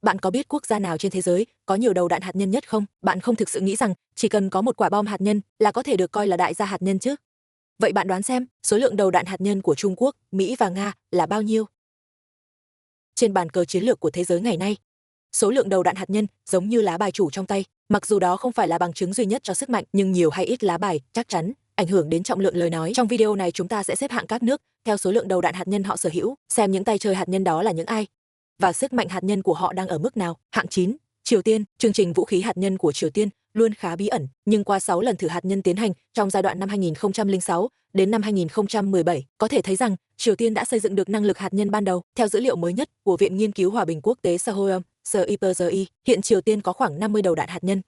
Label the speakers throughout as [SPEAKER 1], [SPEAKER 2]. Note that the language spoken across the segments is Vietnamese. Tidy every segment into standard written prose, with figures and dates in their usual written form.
[SPEAKER 1] Bạn có biết quốc gia nào trên thế giới có nhiều đầu đạn hạt nhân nhất không? Bạn không thực sự nghĩ rằng chỉ cần có một quả bom hạt nhân là có thể được coi là đại gia hạt nhân chứ? Vậy bạn đoán xem, số lượng đầu đạn hạt nhân của Trung Quốc, Mỹ và Nga là bao nhiêu? Trên bàn cờ chiến lược của thế giới ngày nay, số lượng đầu đạn hạt nhân giống như lá bài chủ trong tay, mặc dù đó không phải là bằng chứng duy nhất cho sức mạnh, nhưng nhiều hay ít lá bài chắc chắn ảnh hưởng đến trọng lượng lời nói. Trong video này chúng ta sẽ xếp hạng các nước theo số lượng đầu đạn hạt nhân họ sở hữu, xem những tay chơi hạt nhân đó là những ai và sức mạnh hạt nhân của họ đang ở mức nào. Hạng 9, Triều Tiên. Chương trình vũ khí hạt nhân của Triều Tiên luôn khá bí ẩn, nhưng qua 6 lần thử hạt nhân tiến hành trong giai đoạn năm 2006 đến năm 2017, có thể thấy rằng Triều Tiên đã xây dựng được năng lực hạt nhân ban đầu. Theo dữ liệu mới nhất của Viện Nghiên cứu Hòa bình Quốc tế Seoul, SIPRI, hiện Triều Tiên có khoảng 50 đầu đạn hạt nhân.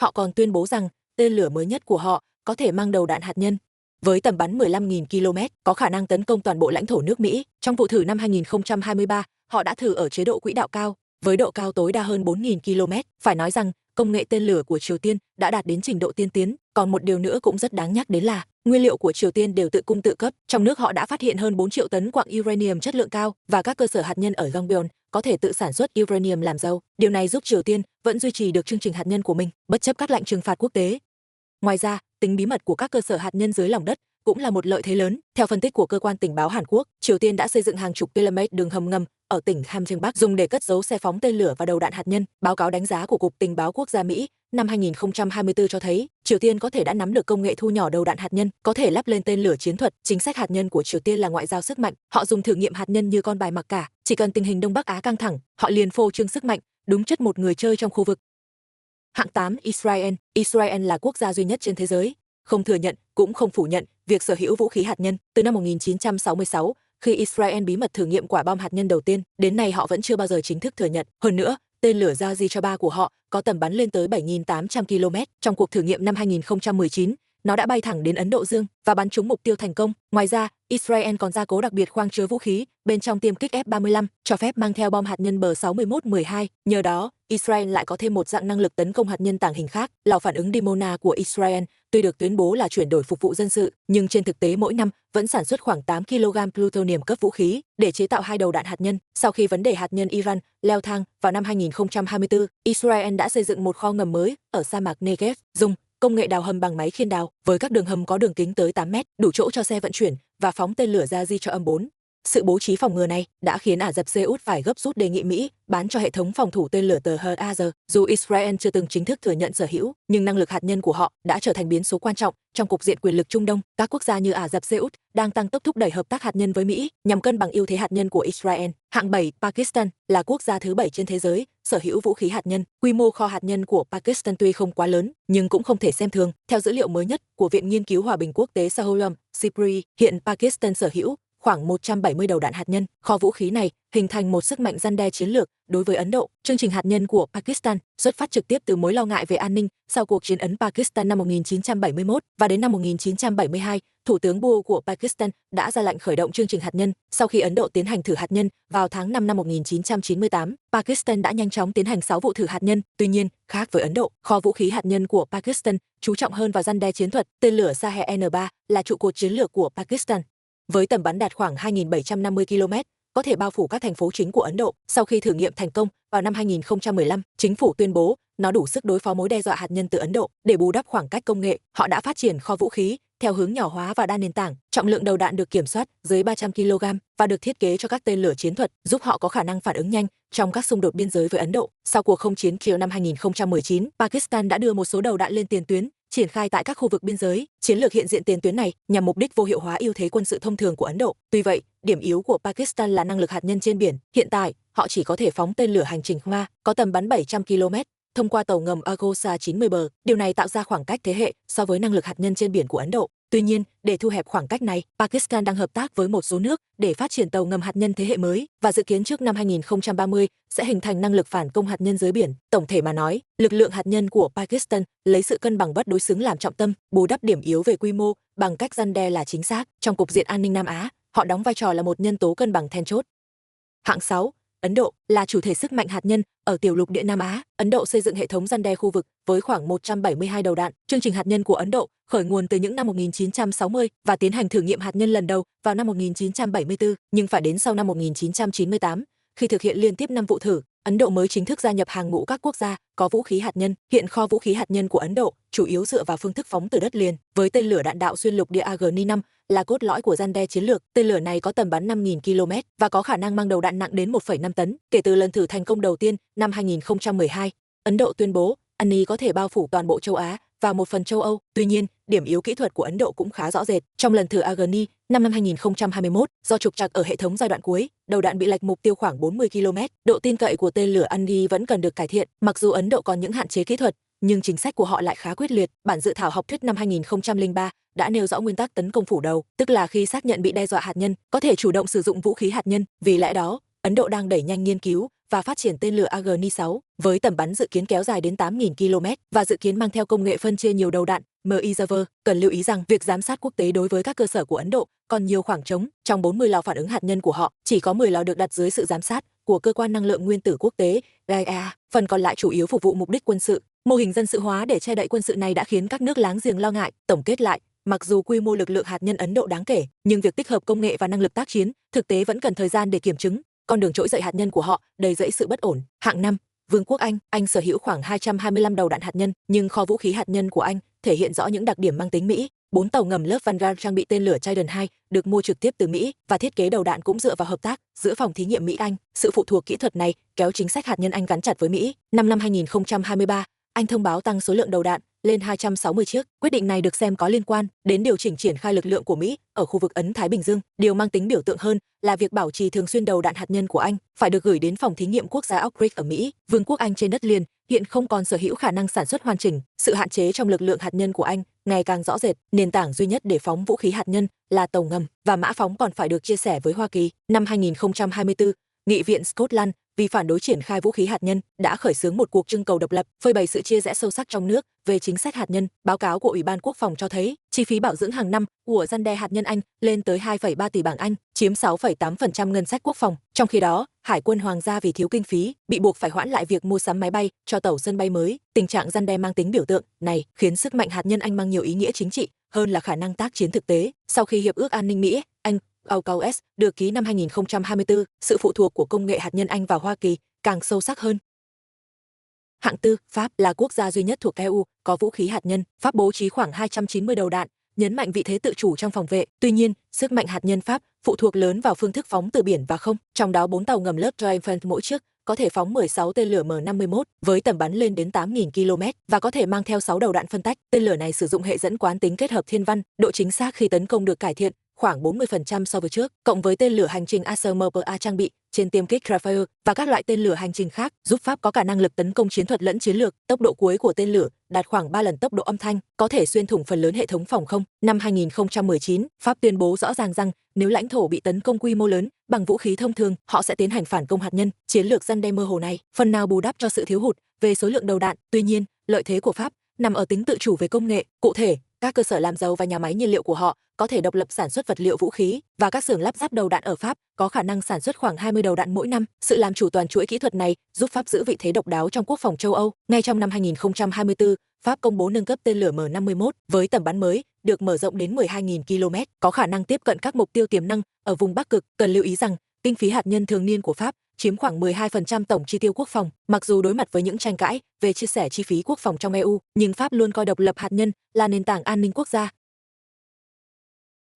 [SPEAKER 1] Họ còn tuyên bố rằng tên lửa mới nhất của họ có thể mang đầu đạn hạt nhân với tầm bắn 15.000 km, có khả năng tấn công toàn bộ lãnh thổ nước Mỹ. Trong vụ thử năm 2023, họ đã thử ở chế độ quỹ đạo cao, với độ cao tối đa hơn 4.000 km. Phải nói rằng, công nghệ tên lửa của Triều Tiên đã đạt đến trình độ tiên tiến. Còn một điều nữa cũng rất đáng nhắc đến là, nguyên liệu của Triều Tiên đều tự cung tự cấp. Trong nước họ đã phát hiện hơn 4 triệu tấn quặng uranium chất lượng cao, và các cơ sở hạt nhân ở Gyeongbyon có thể tự sản xuất uranium làm dầu. Điều này giúp Triều Tiên vẫn duy trì được chương trình hạt nhân của mình, bất chấp các lệnh trừng phạt quốc tế. Ngoài ra, tính bí mật của các cơ sở hạt nhân dưới lòng đất cũng là một lợi thế lớn. Theo phân tích của cơ quan tình báo Hàn Quốc, Triều Tiên đã xây dựng hàng chục km đường hầm ngầm ở tỉnh Hamgyong Bắc dùng để cất giấu xe phóng tên lửa và đầu đạn hạt nhân. Báo cáo đánh giá của Cục Tình báo Quốc gia Mỹ năm 2024 cho thấy, Triều Tiên có thể đã nắm được công nghệ thu nhỏ đầu đạn hạt nhân, có thể lắp lên tên lửa chiến thuật. Chính sách hạt nhân của Triều Tiên là ngoại giao sức mạnh. Họ dùng thử nghiệm hạt nhân như con bài mặc cả, chỉ cần tình hình Đông Bắc Á căng thẳng, họ liền phô trương sức mạnh, đúng chất một người chơi trong khu vực. Hạng 8, Israel. Israel là quốc gia duy nhất trên thế giới không thừa nhận cũng không phủ nhận việc sở hữu vũ khí hạt nhân. Từ năm 1966, khi Israel bí mật thử nghiệm quả bom hạt nhân đầu tiên, đến nay họ vẫn chưa bao giờ chính thức thừa nhận. Hơn nữa, tên lửa Yazi-3 của họ có tầm bắn lên tới 7.800 km. Trong cuộc thử nghiệm năm 2019, nó đã bay thẳng đến Ấn Độ Dương và bắn trúng mục tiêu thành công. Ngoài ra, Israel còn gia cố đặc biệt khoang chứa vũ khí bên trong tiêm kích F-35, cho phép mang theo bom hạt nhân B-61-12. Nhờ đó, Israel lại có thêm một dạng năng lực tấn công hạt nhân tàng hình khác. Lò phản ứng Dimona của Israel tuy được tuyên bố là chuyển đổi phục vụ dân sự, nhưng trên thực tế mỗi năm vẫn sản xuất khoảng 8 kg plutonium cấp vũ khí để chế tạo 2 đầu đạn hạt nhân. Sau khi vấn đề hạt nhân Iran leo thang vào năm 2024, Israel đã xây dựng một kho ngầm mới ở sa mạc Negev, dùng công nghệ đào hầm bằng máy khiên đào, với các đường hầm có đường kính tới 8 mét, đủ chỗ cho xe vận chuyển và phóng tên lửa Yazi cho âm 4. Sự bố trí phòng ngừa này đã khiến Ả Rập Xê Út phải gấp rút đề nghị Mỹ bán cho hệ thống phòng thủ tên lửa THAAD. Dù Israel chưa từng chính thức thừa nhận sở hữu, nhưng năng lực hạt nhân của họ đã trở thành biến số quan trọng trong cục diện quyền lực Trung Đông. Các quốc gia như Ả Rập Xê Út đang tăng tốc thúc đẩy hợp tác hạt nhân với Mỹ nhằm cân bằng ưu thế hạt nhân của Israel. Hạng 7, Pakistan là quốc gia thứ 7 trên thế giới sở hữu vũ khí hạt nhân. Quy mô kho hạt nhân của Pakistan tuy không quá lớn, nhưng cũng không thể xem thường. Theo dữ liệu mới nhất của Viện Nghiên cứu Hòa bình Quốc tế Seoul, SIPRI, hiện Pakistan sở hữu khoảng 170 đầu đạn hạt nhân. Kho vũ khí này hình thành một sức mạnh răn đe chiến lược đối với Ấn Độ. Chương trình hạt nhân của Pakistan xuất phát trực tiếp từ mối lo ngại về an ninh sau cuộc chiến Ấn-Pakistan năm 1971, và đến năm 1972, Thủ tướng Bush của Pakistan đã ra lệnh khởi động chương trình hạt nhân. Sau khi Ấn Độ tiến hành thử hạt nhân vào tháng 5 năm 1998, Pakistan đã nhanh chóng tiến hành 6 vụ thử hạt nhân. Tuy nhiên, khác với Ấn Độ, kho vũ khí hạt nhân của Pakistan chú trọng hơn vào răn đe chiến thuật. Tên lửa Shahed-N3 là trụ cột chiến lược của Pakistan, với tầm bắn đạt khoảng 2.750 km, có thể bao phủ các thành phố chính của Ấn Độ. Sau khi thử nghiệm thành công vào năm 2015, chính phủ tuyên bố nó đủ sức đối phó mối đe dọa hạt nhân từ Ấn Độ. Để bù đắp khoảng cách công nghệ, họ đã phát triển kho vũ khí theo hướng nhỏ hóa và đa nền tảng. Trọng lượng đầu đạn được kiểm soát dưới 300 kg và được thiết kế cho các tên lửa chiến thuật, giúp họ có khả năng phản ứng nhanh trong các xung đột biên giới với Ấn Độ. Sau cuộc không chiến chiều năm 2019, Pakistan đã đưa một số đầu đạn lên tiền tuyến, triển khai tại các khu vực biên giới. Chiến lược hiện diện tiền tuyến này nhằm mục đích vô hiệu hóa ưu thế quân sự thông thường của Ấn Độ. Tuy vậy, điểm yếu của Pakistan là năng lực hạt nhân trên biển. Hiện tại, họ chỉ có thể phóng tên lửa hành trình Hoa có tầm bắn 700 km thông qua tàu ngầm Agosa 90B. Điều này tạo ra khoảng cách thế hệ so với năng lực hạt nhân trên biển của Ấn Độ. Tuy nhiên, để thu hẹp khoảng cách này, Pakistan đang hợp tác với một số nước để phát triển tàu ngầm hạt nhân thế hệ mới, và dự kiến trước năm 2030 sẽ hình thành năng lực phản công hạt nhân dưới biển. Tổng thể mà nói, lực lượng hạt nhân của Pakistan lấy sự cân bằng bất đối xứng làm trọng tâm, bù đắp điểm yếu về quy mô bằng cách răn đe là chính xác. Trong cục diện an ninh Nam Á, họ đóng vai trò là một nhân tố cân bằng then chốt. Hạng 6, Ấn Độ là chủ thể sức mạnh hạt nhân ở tiểu lục địa Nam Á. Ấn Độ xây dựng hệ thống răn đe khu vực với khoảng 172 đầu đạn. Chương trình hạt nhân của Ấn Độ khởi nguồn từ những năm 1960 và tiến hành thử nghiệm hạt nhân lần đầu vào năm 1974, nhưng phải đến sau năm 1998, khi thực hiện liên tiếp 5 vụ thử, Ấn Độ mới chính thức gia nhập hàng ngũ các quốc gia có vũ khí hạt nhân. Hiện kho vũ khí hạt nhân của Ấn Độ chủ yếu dựa vào phương thức phóng từ đất liền, với tên lửa đạn đạo xuyên lục địa Agni-5 là cốt lõi của răn đe chiến lược. Tên lửa này có tầm bắn 5.000 km và có khả năng mang đầu đạn nặng đến 1,5 tấn. Kể từ lần thử thành công đầu tiên năm 2012, Ấn Độ tuyên bố Agni có thể bao phủ toàn bộ châu Á và một phần châu Âu. Tuy nhiên, điểm yếu kỹ thuật của Ấn Độ cũng khá rõ rệt. Trong lần thử Agni năm 2021, do trục trặc ở hệ thống giai đoạn cuối, đầu đạn bị lệch mục tiêu khoảng 40 km. Độ tin cậy của tên lửa Agni vẫn cần được cải thiện. Mặc dù Ấn Độ còn những hạn chế kỹ thuật, nhưng chính sách của họ lại khá quyết liệt. Bản dự thảo học thuyết năm 2003 đã nêu rõ nguyên tắc tấn công phủ đầu, tức là khi xác nhận bị đe dọa hạt nhân, có thể chủ động sử dụng vũ khí hạt nhân. Vì lẽ đó, Ấn Độ đang đẩy nhanh nghiên cứu và phát triển tên lửa Agni-6 với tầm bắn dự kiến kéo dài đến 8.000 km và dự kiến mang theo công nghệ phân chia nhiều đầu đạn MIRV. Cần lưu ý rằng việc giám sát quốc tế đối với các cơ sở của Ấn Độ còn nhiều khoảng trống. Trong 40 lò phản ứng hạt nhân của họ, chỉ có 10 lò được đặt dưới sự giám sát của cơ quan năng lượng nguyên tử quốc tế IAEA, phần còn lại chủ yếu phục vụ mục đích quân sự. Mô hình dân sự hóa để che đậy quân sự này đã khiến các nước láng giềng lo ngại. Tổng kết lại, mặc dù quy mô lực lượng hạt nhân Ấn Độ đáng kể, nhưng việc tích hợp công nghệ và năng lực tác chiến thực tế vẫn cần thời gian để kiểm chứng. Con đường trỗi dậy hạt nhân của họ đầy rẫy sự bất ổn. Hạng 5, Vương quốc Anh sở hữu khoảng 225 đầu đạn hạt nhân, nhưng kho vũ khí hạt nhân của Anh thể hiện rõ những đặc điểm mang tính Mỹ. 4 tàu ngầm lớp Vanguard trang bị tên lửa Trident 2 được mua trực tiếp từ Mỹ và thiết kế đầu đạn cũng dựa vào hợp tác giữa phòng thí nghiệm Mỹ-Anh. Sự phụ thuộc kỹ thuật này kéo chính sách hạt nhân Anh gắn chặt với Mỹ. Năm 2023, Anh thông báo tăng số lượng đầu đạn lên 260 chiếc. Quyết định này được xem có liên quan đến điều chỉnh triển khai lực lượng của Mỹ ở khu vực Ấn-Thái Bình Dương. Điều mang tính biểu tượng hơn là việc bảo trì thường xuyên đầu đạn hạt nhân của Anh phải được gửi đến phòng thí nghiệm quốc gia Oak Ridge ở Mỹ. Vương quốc Anh trên đất liền hiện không còn sở hữu khả năng sản xuất hoàn chỉnh. Sự hạn chế trong lực lượng hạt nhân của Anh ngày càng rõ rệt. Nền tảng duy nhất để phóng vũ khí hạt nhân là tàu ngầm và mã phóng còn phải được chia sẻ với Hoa Kỳ. Năm 2024, Nghị viện Scotland vì phản đối triển khai vũ khí hạt nhân đã khởi xướng một cuộc trưng cầu độc lập, phơi bày sự chia rẽ sâu sắc trong nước về chính sách hạt nhân. Báo cáo của Ủy ban Quốc phòng cho thấy, chi phí bảo dưỡng hàng năm của răn đe hạt nhân Anh lên tới 2,3 tỷ bảng Anh, chiếm 6,8% ngân sách quốc phòng. Trong khi đó, Hải quân Hoàng gia vì thiếu kinh phí, bị buộc phải hoãn lại việc mua sắm máy bay cho tàu sân bay mới. Tình trạng răn đe mang tính biểu tượng này khiến sức mạnh hạt nhân Anh mang nhiều ý nghĩa chính trị hơn là khả năng tác chiến thực tế. Sau khi Hiệp ước An ninh Mỹ, Anh AUKUS được ký năm 2024, sự phụ thuộc của công nghệ hạt nhân Anh vào Hoa Kỳ càng sâu sắc hơn. Hạng 4, Pháp là quốc gia duy nhất thuộc EU có vũ khí hạt nhân. Pháp bố trí khoảng 290 đầu đạn, nhấn mạnh vị thế tự chủ trong phòng vệ. Tuy nhiên, sức mạnh hạt nhân Pháp phụ thuộc lớn vào phương thức phóng từ biển và không, trong đó 4 tàu ngầm lớp Triumph mỗi chiếc có thể phóng 16 tên lửa M51 với tầm bắn lên đến 8.000 km và có thể mang theo 6 đầu đạn phân tách. Tên lửa này sử dụng hệ dẫn quán tính kết hợp thiên văn, độ chính xác khi tấn công được cải thiện khoảng 40% so với trước, cộng với tên lửa hành trình ASMPA trang bị trên tiêm kích Rafale và các loại tên lửa hành trình khác, giúp Pháp có cả năng lực tấn công chiến thuật lẫn chiến lược. Tốc độ cuối của tên lửa đạt khoảng 3 lần tốc độ âm thanh, có thể xuyên thủng phần lớn hệ thống phòng không. Năm 2019, Pháp tuyên bố rõ ràng rằng nếu lãnh thổ bị tấn công quy mô lớn bằng vũ khí thông thường, họ sẽ tiến hành phản công hạt nhân. Chiến lược răn đe mơ hồ này phần nào bù đắp cho sự thiếu hụt về số lượng đầu đạn. Tuy nhiên, lợi thế của Pháp nằm ở tính tự chủ về công nghệ. Cụ thể, các cơ sở làm dầu và nhà máy nhiên liệu của họ có thể độc lập sản xuất vật liệu vũ khí, và các xưởng lắp ráp đầu đạn ở Pháp có khả năng sản xuất khoảng 20 đầu đạn mỗi năm. Sự làm chủ toàn chuỗi kỹ thuật này giúp Pháp giữ vị thế độc đáo trong quốc phòng châu Âu. Ngay trong năm 2024, Pháp công bố nâng cấp tên lửa M51 với tầm bắn mới, được mở rộng đến 12.000 km, có khả năng tiếp cận các mục tiêu tiềm năng ở vùng Bắc Cực. Cần lưu ý rằng, kinh phí hạt nhân thường niên của Pháp chiếm khoảng 12% tổng chi tiêu quốc phòng. Mặc dù đối mặt với những tranh cãi về chia sẻ chi phí quốc phòng trong EU, nhưng Pháp luôn coi độc lập hạt nhân là nền tảng an ninh quốc gia.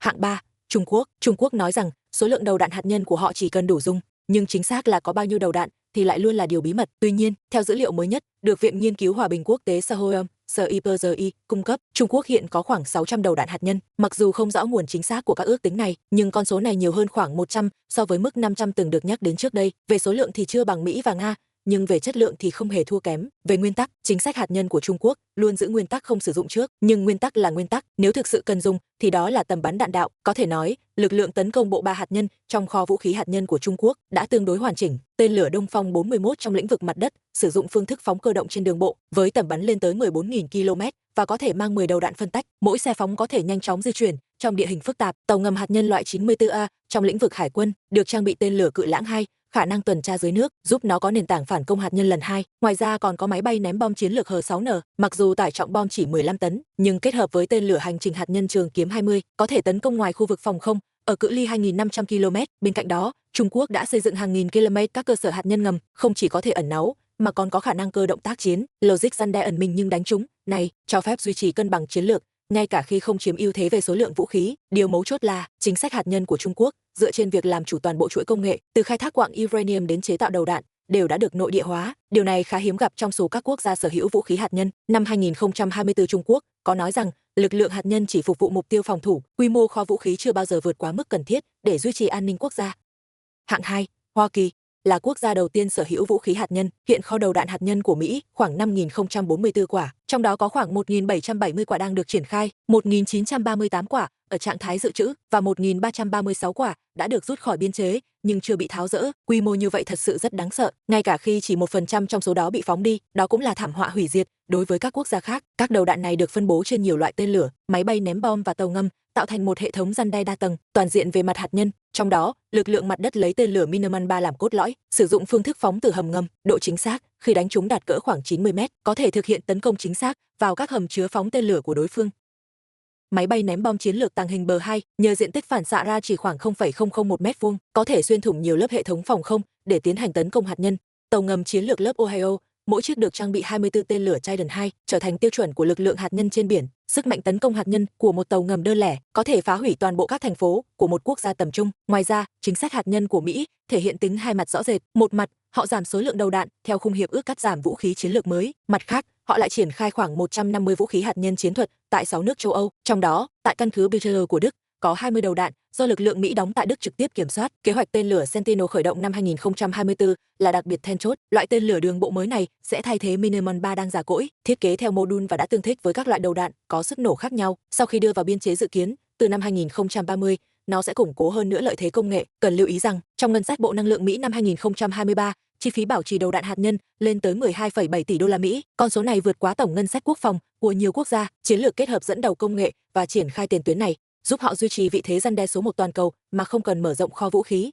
[SPEAKER 1] Hạng 3, Trung Quốc. Trung Quốc nói rằng số lượng đầu đạn hạt nhân của họ chỉ cần đủ dùng, nhưng chính xác là có bao nhiêu đầu đạn thì lại luôn là điều bí mật. Tuy nhiên, theo dữ liệu mới nhất được Viện Nghiên cứu Hòa bình Quốc tế Sahoyom CIPRI cung cấp, Trung Quốc hiện có khoảng 600 đầu đạn hạt nhân. Mặc dù không rõ nguồn chính xác của các ước tính này, nhưng con số này nhiều hơn khoảng 100 so với mức 500 từng được nhắc đến trước đây. Về số lượng thì chưa bằng Mỹ và Nga, nhưng về chất lượng thì không hề thua kém. Về nguyên tắc, chính sách hạt nhân của Trung Quốc luôn giữ nguyên tắc không sử dụng trước, nhưng nguyên tắc là nguyên tắc, nếu thực sự cần dùng thì đó là tầm bắn đạn đạo. Có thể nói, lực lượng tấn công bộ ba hạt nhân trong kho vũ khí hạt nhân của Trung Quốc đã tương đối hoàn chỉnh. Tên lửa Đông Phong 41 trong lĩnh vực mặt đất sử dụng phương thức phóng cơ động trên đường bộ với tầm bắn lên tới 14.000 km và có thể mang 10 đầu đạn phân tách. Mỗi xe phóng có thể nhanh chóng di chuyển trong địa hình phức tạp. Tàu ngầm hạt nhân loại 94A trong lĩnh vực hải quân được trang bị tên lửa Cự Lãng 2, khả năng tuần tra dưới nước, giúp nó có nền tảng phản công hạt nhân lần 2. Ngoài ra còn có máy bay ném bom chiến lược H6N, mặc dù tải trọng bom chỉ 15 tấn, nhưng kết hợp với tên lửa hành trình hạt nhân Trường Kiếm 20, có thể tấn công ngoài khu vực phòng không ở cự ly 2.500 km. Bên cạnh đó, Trung Quốc đã xây dựng hàng nghìn km các cơ sở hạt nhân ngầm, không chỉ có thể ẩn náu, mà còn có khả năng cơ động tác chiến, logic răn đe ẩn mình nhưng đánh trúng, này cho phép duy trì cân bằng chiến lược, ngay cả khi không chiếm ưu thế về số lượng vũ khí. Điều mấu chốt là chính sách hạt nhân của Trung Quốc dựa trên việc làm chủ toàn bộ chuỗi công nghệ, từ khai thác quặng uranium đến chế tạo đầu đạn, đều đã được nội địa hóa. Điều này khá hiếm gặp trong số các quốc gia sở hữu vũ khí hạt nhân. Năm 2024 Trung Quốc có nói rằng lực lượng hạt nhân chỉ phục vụ mục tiêu phòng thủ, quy mô kho vũ khí chưa bao giờ vượt quá mức cần thiết để duy trì an ninh quốc gia. Hạng 2, Hoa Kỳ là quốc gia đầu tiên sở hữu vũ khí hạt nhân. Hiện kho đầu đạn hạt nhân của Mỹ khoảng 5.044 quả, trong đó có khoảng 1.770 quả đang được triển khai, 1.938 quả ở trạng thái dự trữ và 1.336 quả đã được rút khỏi biên chế nhưng chưa bị tháo dỡ. Quy mô như vậy thật sự rất đáng sợ, ngay cả khi chỉ 1% trong số đó bị phóng đi, đó cũng là thảm họa hủy diệt đối với các quốc gia khác. Các đầu đạn này được phân bố trên nhiều loại tên lửa, máy bay ném bom và tàu ngầm, tạo thành một hệ thống răn đe đa tầng, toàn diện về mặt hạt nhân. Trong đó, lực lượng mặt đất lấy tên lửa Minuteman III làm cốt lõi, sử dụng phương thức phóng từ hầm ngầm, độ chính xác khi đánh trúng đạt cỡ khoảng 90 m, có thể thực hiện tấn công chính xác vào các hầm chứa phóng tên lửa của đối phương. Máy bay ném bom chiến lược tàng hình bờ 2 nhờ diện tích phản xạ ra chỉ khoảng 0,001 m2, có thể xuyên thủng nhiều lớp hệ thống phòng không để tiến hành tấn công hạt nhân. Tàu ngầm chiến lược lớp Ohio, mỗi chiếc được trang bị 24 tên lửa Trident 2, trở thành tiêu chuẩn của lực lượng hạt nhân trên biển. Sức mạnh tấn công hạt nhân của một tàu ngầm đơn lẻ có thể phá hủy toàn bộ các thành phố của một quốc gia tầm trung. Ngoài ra, chính sách hạt nhân của Mỹ thể hiện tính hai mặt rõ rệt. Một mặt, họ giảm số lượng đầu đạn theo khung hiệp ước cắt giảm vũ khí chiến lược mới. Mặt khác, họ lại triển khai khoảng 150 vũ khí hạt nhân chiến thuật tại 6 nước châu Âu. Trong đó, tại căn cứ Bündel của Đức, có 20 đầu đạn do lực lượng Mỹ đóng tại Đức trực tiếp kiểm soát. Kế hoạch tên lửa Sentinel khởi động năm 2024 là đặc biệt then chốt. Loại tên lửa đường bộ mới này sẽ thay thế Minuteman III đang già cỗi, thiết kế theo mô đun và đã tương thích với các loại đầu đạn có sức nổ khác nhau. Sau khi đưa vào biên chế dự kiến từ năm 2030, nó sẽ củng cố hơn nữa lợi thế công nghệ. Cần lưu ý rằng, trong ngân sách Bộ Năng lượng Mỹ năm 2023, chi phí bảo trì đầu đạn hạt nhân lên tới 12,7 tỷ đô la Mỹ. Con số này vượt quá tổng ngân sách quốc phòng của nhiều quốc gia. Chiến lược kết hợp dẫn đầu công nghệ và triển khai tiền tuyến này giúp họ duy trì vị thế răn đe số 1 toàn cầu mà không cần mở rộng kho vũ khí.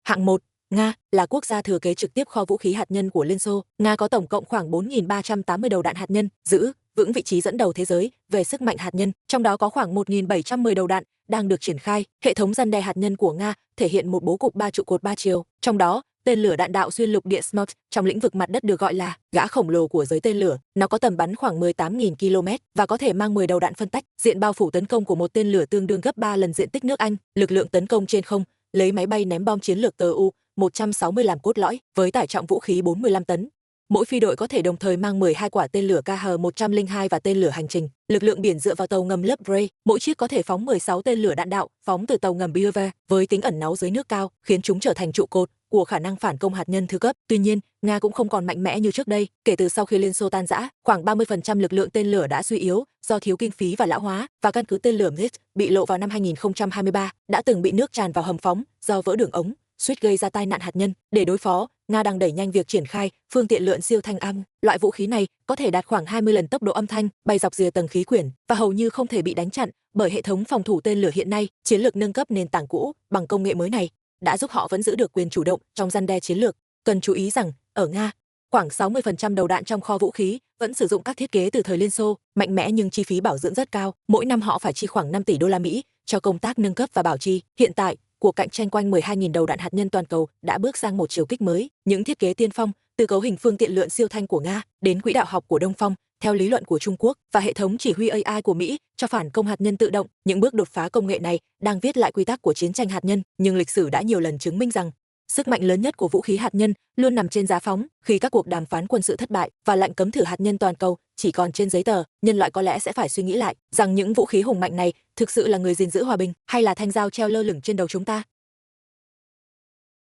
[SPEAKER 1] Hạng 1, Nga là quốc gia thừa kế trực tiếp kho vũ khí hạt nhân của Liên Xô. Nga có tổng cộng khoảng 4.380 đầu đạn hạt nhân, giữ vững vị trí dẫn đầu thế giới về sức mạnh hạt nhân, trong đó có khoảng 1.710 đầu đạn đang được triển khai. Hệ thống răn đe hạt nhân của Nga thể hiện một bố cục 3 trụ cột 3 chiều, trong đó tên lửa đạn đạo xuyên lục địa SMOT trong lĩnh vực mặt đất được gọi là gã khổng lồ của giới tên lửa. Nó có tầm bắn khoảng 18.000 km và có thể mang 10 đầu đạn phân tách. Diện bao phủ tấn công của một tên lửa tương đương gấp 3 lần diện tích nước Anh. Lực lượng tấn công trên không lấy máy bay ném bom chiến lược Tu-160 làm cốt lõi, với tải trọng vũ khí 45 tấn. Mỗi phi đội có thể đồng thời mang 12 quả tên lửa KH-102 và tên lửa hành trình. Lực lượng biển dựa vào tàu ngầm lớp Bray, mỗi chiếc có thể phóng 16 tên lửa đạn đạo phóng từ tàu ngầm Bierve với tính ẩn náu dưới nước cao, khiến chúng trở thành trụ cột của khả năng phản công hạt nhân thứ cấp. Tuy nhiên, Nga cũng không còn mạnh mẽ như trước đây. Kể từ sau khi Liên Xô tan rã, khoảng 30% lực lượng tên lửa đã suy yếu do thiếu kinh phí và lão hóa, và căn cứ tên lửa Mist bị lộ vào năm 2023 đã từng bị nước tràn vào hầm phóng do vỡ đường ống, suýt gây ra tai nạn hạt nhân. Để đối phó, Nga đang đẩy nhanh việc triển khai phương tiện lượn siêu thanh âm. Loại vũ khí này có thể đạt khoảng 20 lần tốc độ âm thanh, bay dọc rìa tầng khí quyển và hầu như không thể bị đánh chặn bởi hệ thống phòng thủ tên lửa hiện nay. Chiến lược nâng cấp nền tảng cũ bằng công nghệ mới này đã giúp họ vẫn giữ được quyền chủ động trong răn đe chiến lược. Cần chú ý rằng, ở Nga, khoảng 60% đầu đạn trong kho vũ khí vẫn sử dụng các thiết kế từ thời Liên Xô, mạnh mẽ nhưng chi phí bảo dưỡng rất cao. Mỗi năm họ phải chi khoảng 5 tỷ đô la Mỹ cho công tác nâng cấp và bảo trì. Hiện tại, cuộc cạnh tranh quanh 12.000 đầu đạn hạt nhân toàn cầu đã bước sang một chiều kích mới. Những thiết kế tiên phong, từ cấu hình phương tiện lượn siêu thanh của Nga đến quỹ đạo học của Đông Phong, theo lý luận của Trung Quốc, và hệ thống chỉ huy AI của Mỹ cho phản công hạt nhân tự động, những bước đột phá công nghệ này đang viết lại quy tắc của chiến tranh hạt nhân. Nhưng lịch sử đã nhiều lần chứng minh rằng sức mạnh lớn nhất của vũ khí hạt nhân luôn nằm trên giá phóng. Khi các cuộc đàm phán quân sự thất bại và lệnh cấm thử hạt nhân toàn cầu chỉ còn trên giấy tờ, nhân loại có lẽ sẽ phải suy nghĩ lại rằng những vũ khí hùng mạnh này thực sự là người gìn giữ hòa bình hay là thanh dao treo lơ lửng trên đầu chúng ta.